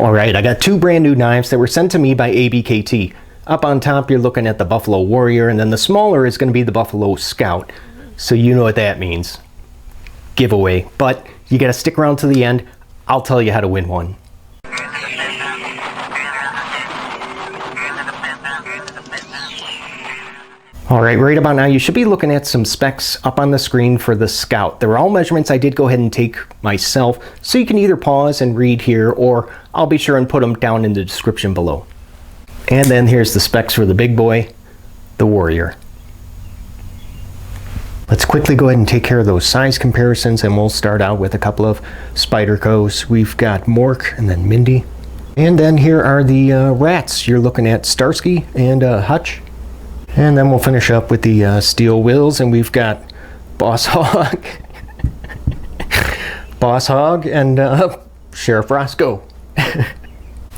All right, I got two brand new knives that were sent to me by ABKT. Up on top, you're looking at the Buffalo Warrior, and then the smaller is going to be the Buffalo Scout. So you know what that means. Giveaway. But you got to stick around to the end. I'll tell you how to win one. All right, right about now, you should be looking at some specs up on the screen for the Scout. They're all measurements I did go ahead and take myself, so you can either pause and read here, or I'll be sure and put them down in the description below. And then here's the specs for the big boy, the Warrior. Let's quickly go ahead and take care of those size comparisons, and we'll start out with a couple of Spydercos. We've got Mork and then Mindy. And then here are the rats. You're looking at Starsky and Hutch. And then we'll finish up with the steel wheels, and we've got Boss Hog, Boss Hog, and Sheriff Roscoe.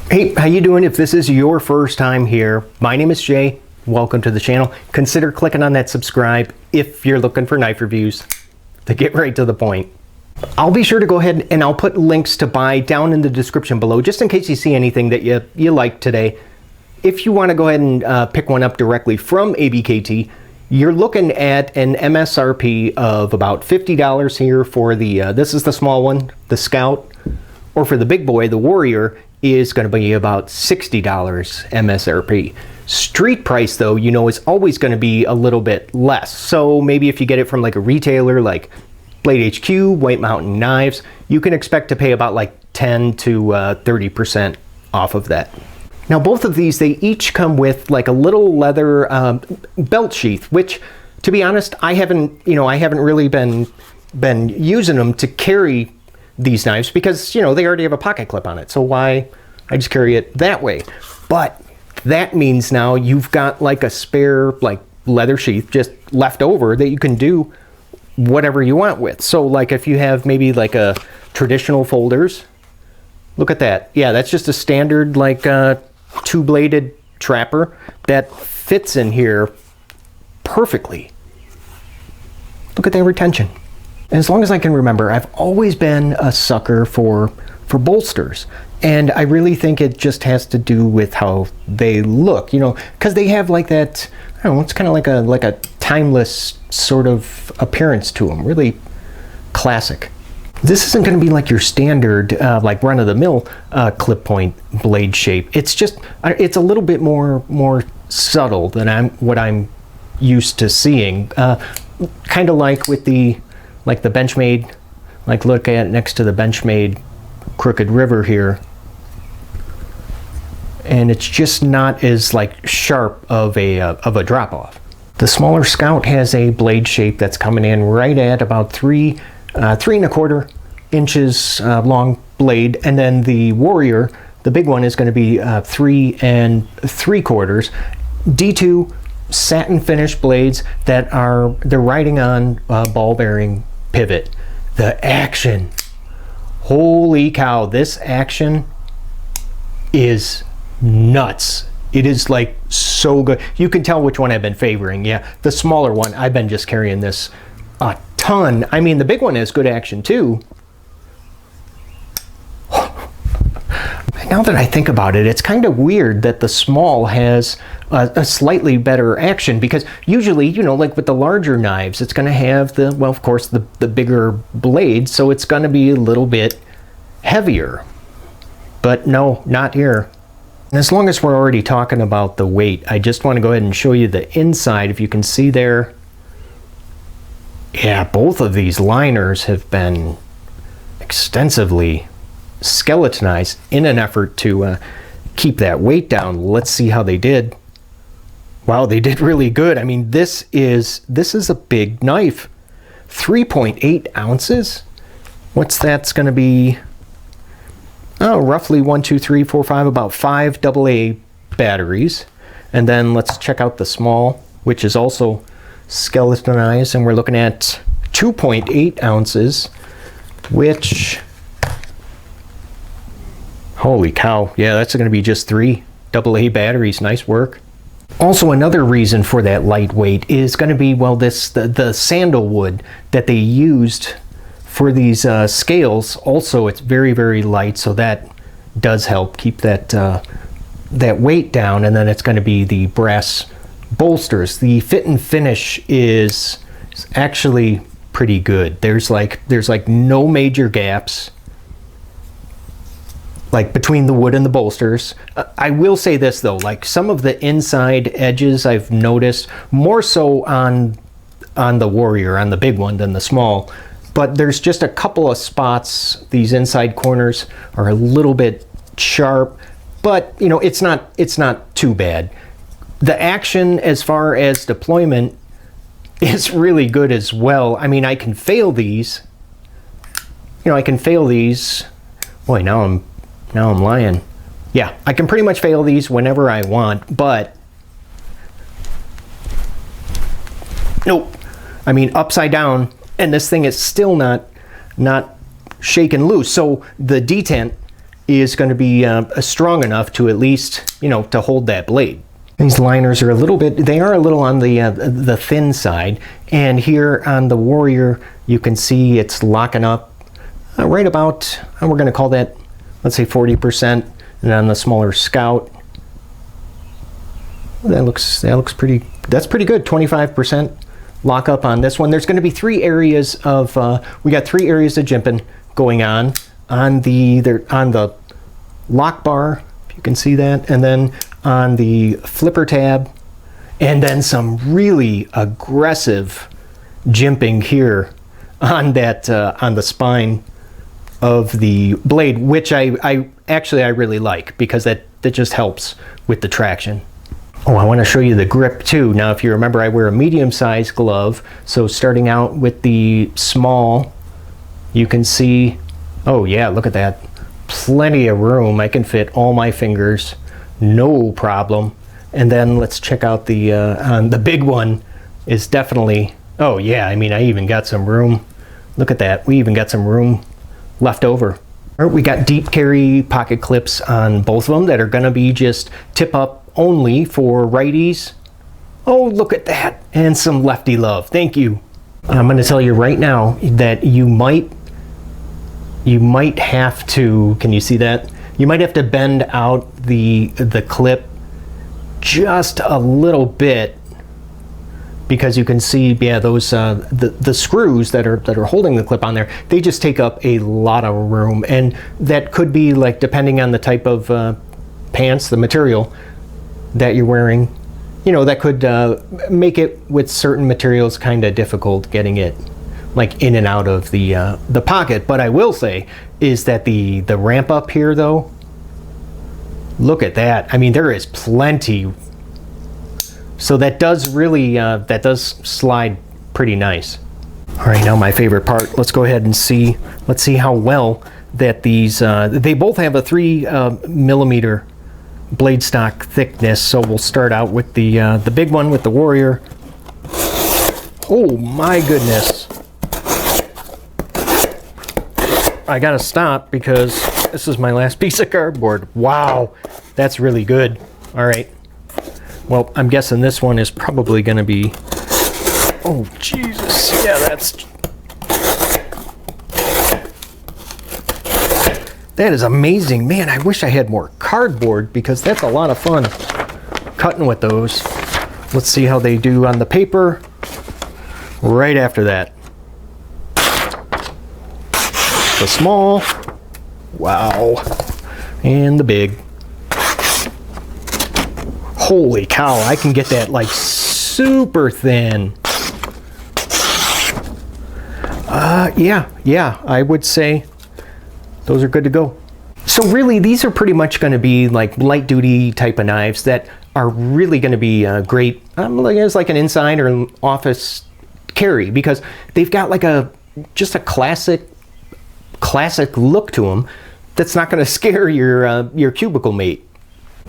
Hey, how you doing? If this is your first time here, my name is Jay. Welcome to the channel. Consider clicking on that subscribe if you're looking for knife reviews to get right to the point. I'll be sure to go ahead and I'll put links to buy down in the description below, just in case you see anything that you like today. If you want to go ahead and pick one up directly from ABKT, you're looking at an MSRP of about $50 here for the, this is the small one, the Scout, or for the big boy, the Warrior, is going to be about $60 MSRP. Street price, though, you know, is always going to be a little bit less. So maybe if you get it from like a retailer like Blade HQ, White Mountain Knives, you can expect to pay about like 10 to 30% off of that. Now both of these, they each come with like a little leather belt sheath, which, to be honest, I haven't really been using them to carry these knives because, you know, they already have a pocket clip on it. So why I just carry it that way. But that means now you've got like a spare like leather sheath just left over that you can do whatever you want with. So like if you have maybe like a traditional folders, look at that. Yeah, that's just a standard like two-bladed trapper that fits in here perfectly. Look at that retention. And as long as I can remember, I've always been a sucker for bolsters, and I really think it just has to do with how they look, you know, because they have like that, I don't know, it's kind of like a timeless sort of appearance to them, really classic. This isn't going to be like your standard, like run-of-the-mill clip point blade shape. It's just, it's a little bit more subtle than what I'm used to seeing. Kind of like with the Benchmade, like look at next to the Benchmade Crooked River here, and it's just not as like sharp of a drop-off. The smaller Scout has a blade shape that's coming in right at about 3 3¼ inches long blade, and then the Warrior, the big one, is going to be 3 3/4 D2 satin finish blades that they're riding on ball bearing pivot. The action, holy cow, this action is nuts. It is like so good. You can tell which one I've been favoring. Yeah, the smaller one, I've been just carrying this a ton. I mean, the big one has good action too. Now that I think about it, it's kind of weird that the small has a slightly better action, because usually, you know, like with the larger knives, it's going to have the, well, of course, the bigger blade, so it's going to be a little bit heavier. But no, not here. And as long as we're already talking about the weight, I just want to go ahead and show you the inside. If you can see there, yeah, both of these liners have been extensively skeletonized in an effort to keep that weight down. Let's see how they did. Wow, they did really good. I mean, this is a big knife. 3.8 ounces. What's that's going to be? Oh, roughly 1, 2, 3, 4, 5, about 5 AA batteries. And then let's check out the small, which is also skeletonized, and we're looking at 2.8 ounces, which, holy cow, yeah, that's going to be just 3 AA batteries. Nice work. Also, another reason for that lightweight is going to be, well, the sandalwood that they used for these scales. Also, it's very, very light, so that does help keep that that weight down. And then it's going to be the brass bolsters. The fit and finish is actually pretty good. There's like no major gaps like between the wood and the bolsters. I will say this though, like some of the inside edges I've noticed more so on the Warrior, on the big one, than the small, but there's just a couple of spots. These inside corners are a little bit sharp, but you know, it's not too bad. The action as far as deployment is really good as well. I mean, I can fail these. You know, I can fail these. Boy, now I'm lying. Yeah, I can pretty much fail these whenever I want, but nope. I mean, upside down, and this thing is still not shaken loose. So the detent is going to be strong enough to at least, you know, to hold that blade. These liners are a little on the thin side, and here on the Warrior you can see it's locking up right about, we're going to call that, let's say 40%, and on the smaller Scout that's pretty good, 25% lockup on this one. There's going to be three areas of we got 3 areas of jimping going on the lock bar, if you can see that, and then on the flipper tab, and then some really aggressive jimping here on that on the spine of the blade, which I really like, because that just helps with the traction. Oh, I want to show you the grip too. Now, if you remember, I wear a medium-sized glove, so starting out with the small, you can see, oh yeah, look at that, plenty of room. I can fit all my fingers, no problem. And then let's check out the big one is definitely, oh yeah, I mean, I even got some room. Look at that, we even got some room left over. All right, we got deep carry pocket clips on both of them that are going to be just tip up only for righties. Oh, look at that, and some lefty love. Thank you. I'm going to tell you right now that you might have to, can you see that? You might have to bend out the clip just a little bit, because you can see, yeah, those the screws that are holding the clip on there, they just take up a lot of room, and that could be, like, depending on the type of pants, the material that you're wearing, you know, that could make it, with certain materials, kind of difficult getting it like in and out of the pocket. But I will say is that the ramp up here though, look at that. I mean, there is plenty. So that does really, that does slide pretty nice. All right, now my favorite part. Let's go ahead and see. Let's see how well that these, they both have a 3 millimeter blade stock thickness. So we'll start out with the big one with the Warrior. Oh my goodness. I gotta stop because this is my last piece of cardboard. Wow, that's really good. All right. Well, I'm guessing this one is probably going to be, oh, Jesus. Yeah, that is amazing. Man, I wish I had more cardboard, because that's a lot of fun cutting with those. Let's see how they do on the paper right after that. The small, wow, and the big. Holy cow, I can get that like super thin. Yeah, I would say those are good to go. So really, these are pretty much going to be like light duty type of knives that are really going to be great, I guess, like an inside or an office carry, because they've got like just a classic look to them that's not going to scare your cubicle mate.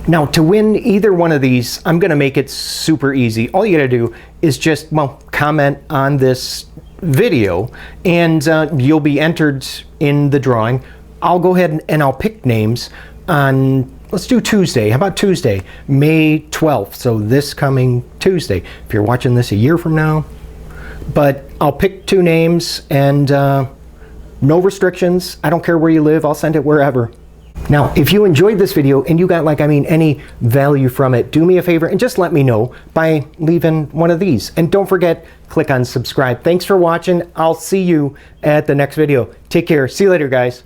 Now, to win either one of these, I'm going to make it super easy. All you got to do is just, well, comment on this video, and you'll be entered in the drawing. I'll go ahead and I'll pick names on, let's do Tuesday. How about Tuesday, May 12th? So this coming Tuesday, if you're watching this a year from now. But I'll pick 2 names, and no restrictions. I don't care where you live. I'll send it wherever. Now, if you enjoyed this video and you got any value from it, do me a favor and just let me know by leaving one of these. And don't forget, click on subscribe. Thanks for watching. I'll see you at the next video. Take care. See you later, guys.